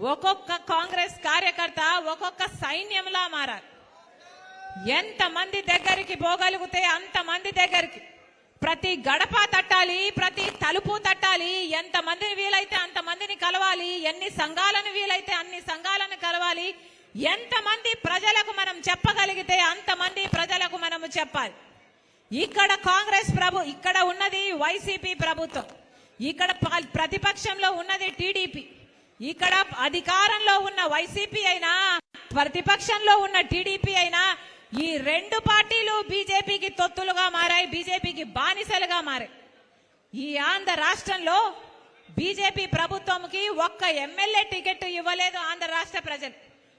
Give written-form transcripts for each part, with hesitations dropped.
ఒక్కొక్క కాంగ్రెస్ కార్యకర్త ఒక్కొక్క సైన్యంలా మారారు. ఎంతమంది దగ్గరికి పోగలిగితే అంతమంది దగ్గరికి, ప్రతి గడప తట్టాలి, ప్రతి తలుపు తట్టాలి, ఎంతమందిని వీలైతే అంతమందిని కలవాలి, ఎన్ని సంఘాలను వీలైతే అన్ని సంఘాలను కలవాలి, ఎంతమంది ప్రజలకు మనం చెప్పగలిగితే అంతమంది ప్రజలకు మనము చెప్పాలి. ఇక్కడ కాంగ్రెస్ ఇక్కడ ఉన్నది వైసీపీ ప్రభుత్వం, ఇక్కడ ప్రతిపక్షంలో ఉన్నది టీడీపీ, ఇక్కడ అధికారంలో ఉన్న వైసీపీ అయినా ప్రతిపక్షంలో ఉన్న టీడీపీ అయినా ఈ రెండు పార్టీలు బీజేపీకి తొత్తులుగా మారాయి, బీజేపీకి బానిసలుగా మారాయి. ఈ ఆంధ్ర రాష్ట్రంలో బీజేపీ ప్రభుత్వంకి ఒక్క ఎమ్మెల్యే టికెట్ ఇవ్వలేదు ఆంధ్ర రాష్ట్ర ప్రజలు,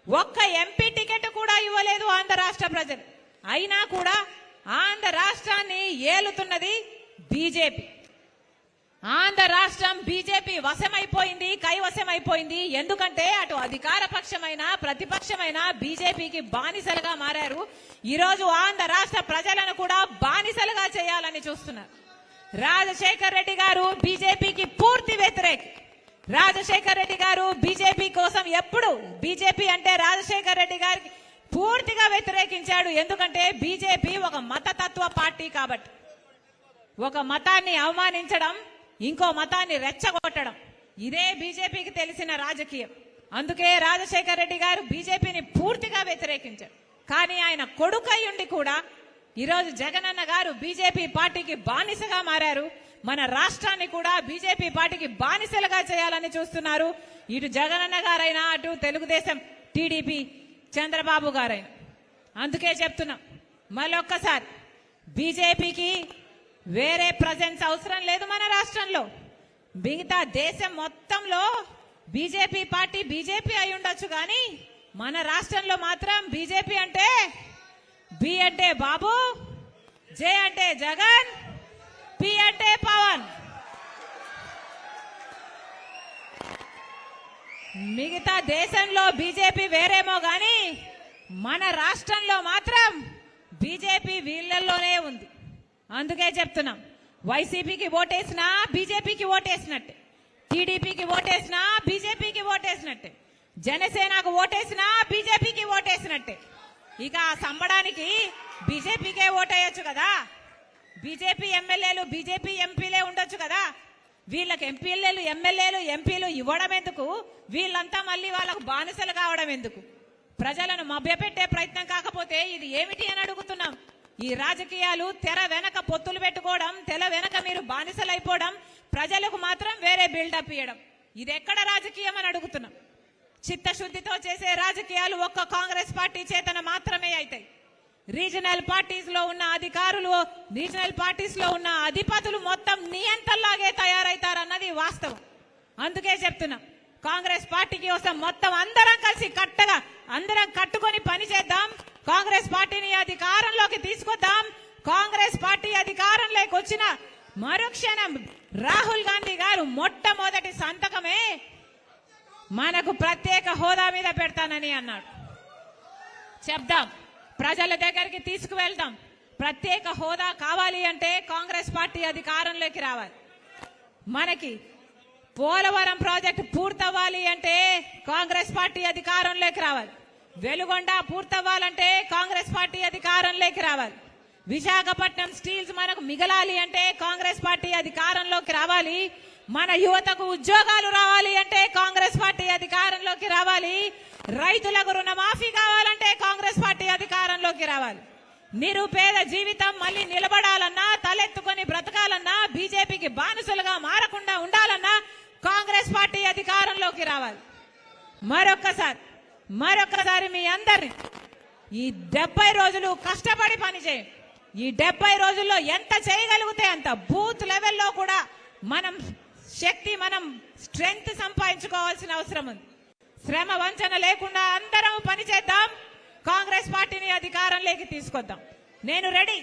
ఒక్క ఎంపీ టికెట్ కూడా ఇవ్వలేదు ఆంధ్ర రాష్ట్ర ప్రజలు. అయినా కూడా ఆంధ్ర రాష్ట్రాన్ని ఏలుతున్నది బీజేపీ. ఆంధ్ర రాష్ట్రం బీజేపీ వశమైపోయింది, కైవశమైపోయింది. ఎందుకంటే అటు అధికార పక్షమైన ప్రతిపక్షమైన బీజేపీకి బానిసలుగా మారారు. ఈరోజు ఆంధ్ర రాష్ట్ర ప్రజలను కూడా బానిసలుగా చేయాలని చూస్తున్నారు. రాజశేఖర్ రెడ్డి గారు బీజేపీకి పూర్తి వ్యతిరేకి. రాజశేఖర్ రెడ్డి గారు బీజేపీ కోసం ఎప్పుడు బీజేపీ అంటే రాజశేఖర్ రెడ్డి గారికి పూర్తిగా వ్యతిరేకించాడు. ఎందుకంటే బీజేపీ ఒక మతతత్వ పార్టీ కాబట్టి, ఒక మతాన్ని అవమానించడం, ఇంకో మతాన్ని రెచ్చగొట్టడం ఇదే బీజేపీకి తెలిసిన రాజకీయం. అందుకే రాజశేఖర్ రెడ్డి గారు బీజేపీని పూర్తిగా వ్యతిరేకించారు. కానీ ఆయన కొడుకయ్యుండి కూడా ఈరోజు జగనన్న గారు బీజేపీ పార్టీకి బానిసగా మారారు. మన రాష్ట్రాన్ని కూడా బీజేపీ పార్టీకి బానిసలుగా చేయాలని చూస్తున్నారు. ఇటు జగనన్న గారైనా అటు తెలుగుదేశం టీడీపీ చంద్రబాబు గారైనా. అందుకే చెప్తున్నాం మళ్ళొక్కసారి, బీజేపీకి వేరే ప్రజెన్స్ అవసరం లేదు మన రాష్ట్రంలో. మిగతా దేశం మొత్తంలో బీజేపీ పార్టీ బీజేపీ అయి ఉండొచ్చు, కానీ మన రాష్ట్రంలో మాత్రం బీజేపీ అంటే బి అంటే బాబు, జే అంటే జగన్, పి అంటే పవన్. మిగతా దేశంలో బీజేపీ వేరేమో గాని మన రాష్ట్రంలో మాత్రం బీజేపీ వీళ్ళల్లోనే ఉంది. అందుకే చెప్తున్నాం, వైసీపీకి ఓటేసినా బీజేపీకి ఓటేసినట్టే, టీడీపీకి ఓటేసినా బీజేపీకి ఓటేసినట్టే, జనసేనకు ఓటేసినా బీజేపీకి ఓటేసినట్టే. ఇక సంబడానికి బీజేపీకే ఓటేయచ్చు కదా, బీజేపీ ఎమ్మెల్యేలు బీజేపీ ఎంపీలే ఉండొచ్చు కదా. వీళ్ళకి ఎమ్మెల్యేలు ఎంపీలు ఇవ్వడం ఎందుకు? వీళ్ళంతా మళ్ళీ వాళ్ళకు బానిసలు కావడం ఎందుకు? ప్రజలను మభ్యపెట్టే ప్రయత్నం కాకపోతే ఇది ఏమిటి అని అడుగుతున్నాం. ఈ రాజకీయాలు తెర వెనక పొత్తులు పెట్టుకోవడం, తెర వెనక మీరు బానిసలైపోవడం, ప్రజలకు మాత్రం వేరే బిల్డప్ ఇవ్వడం, ఇది ఎక్కడ రాజకీయం అని అడుగుతున్నాం. చిత్తశుద్ధితో చేసే రాజకీయాలు ఒక్క కాంగ్రెస్ పార్టీ చేతన మాత్రమే అవుతాయి. రీజనల్ పార్టీస్ లో ఉన్న అధికారులు, రీజనల్ పార్టీస్ లో ఉన్న అధిపతులు మొత్తం నియంతల్లాగే తయారైతారన్నది వాస్తవం. అందుకే చెప్తున్నాం, కాంగ్రెస్ పార్టీకి కోసం మొత్తం అందరం కలిసి అందరం కట్టుకొని పని చేద్దాం. కాంగ్రెస్ పార్టీని అధికారంలోకి తీసుకొద్దాం. కాంగ్రెస్ పార్టీ అధికారంలోకి వచ్చిన మరుక్షణం రాహుల్ గాంధీ గారు మొట్టమొదటి సంతకమే మనకు ప్రత్యేక హోదా మీద పెడతానని అన్నాడు. చెప్దాం, ప్రజల దగ్గరికి తీసుకువెళ్తాం. ప్రత్యేక హోదా కావాలి అంటే కాంగ్రెస్ పార్టీ అధికారంలోకి రావాలి. మనకి పోలవరం ప్రాజెక్టు పూర్తవ్వాలి అంటే కాంగ్రెస్ పార్టీ అధికారంలోకి రావాలి. వెలుగొండ పూర్తవ్వాలంటే కాంగ్రెస్ పార్టీ అధికారంలోకి రావాలి. విశాఖపట్నం స్టీల్స్ మనకు మిగలాలి అంటే కాంగ్రెస్ పార్టీ అధికారంలోకి రావాలి. మన యువతకు ఉద్యోగాలు రావాలి అంటే కాంగ్రెస్ పార్టీ అధికారంలోకి రావాలి. రైతులకు రుణమాఫీ కావాలంటే కాంగ్రెస్ పార్టీ అధికారంలోకి రావాలి. నిరుపేద జీవితం మళ్ళీ నిలబడాలన్నా, తలెత్తుకొని బ్రతకాలన్నా, బీజేపీకి బానిసలుగా మారకుండా ఉండాలన్నా కాంగ్రెస్ పార్టీ అధికారంలోకి రావాలి. మరొక్కసారి మీ అందరిని ఈ 70 రోజులు కష్టపడి పనిచేయండి. ఈ 70 రోజుల్లో ఎంత చేయగలిగితే అంత బూత్ లెవెల్లో కూడా మనం స్ట్రెంగ్త్ సంపాదించుకోవాల్సిన అవసరం ఉంది. శ్రమ వంచన లేకుండా అందరం పనిచేద్దాం. కాంగ్రెస్ పార్టీని అధికారంలోకి తీసుకొద్దాం. నేను రెడీ,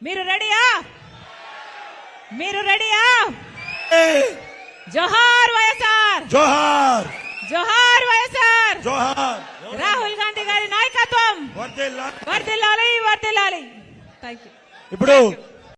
మీరు రెడీయా? మీరు రెడీయా? జోహార్ వైఎస్ఆర్, జోహార్ జోహార్ వైఎస్ఆర్, జోహార్. రాహుల్ గాంధీ గారి నాయకత్వం వర్ధిల్లాలి, వర్ధిల్లాలి. థాంక్యూ. ఇప్పుడు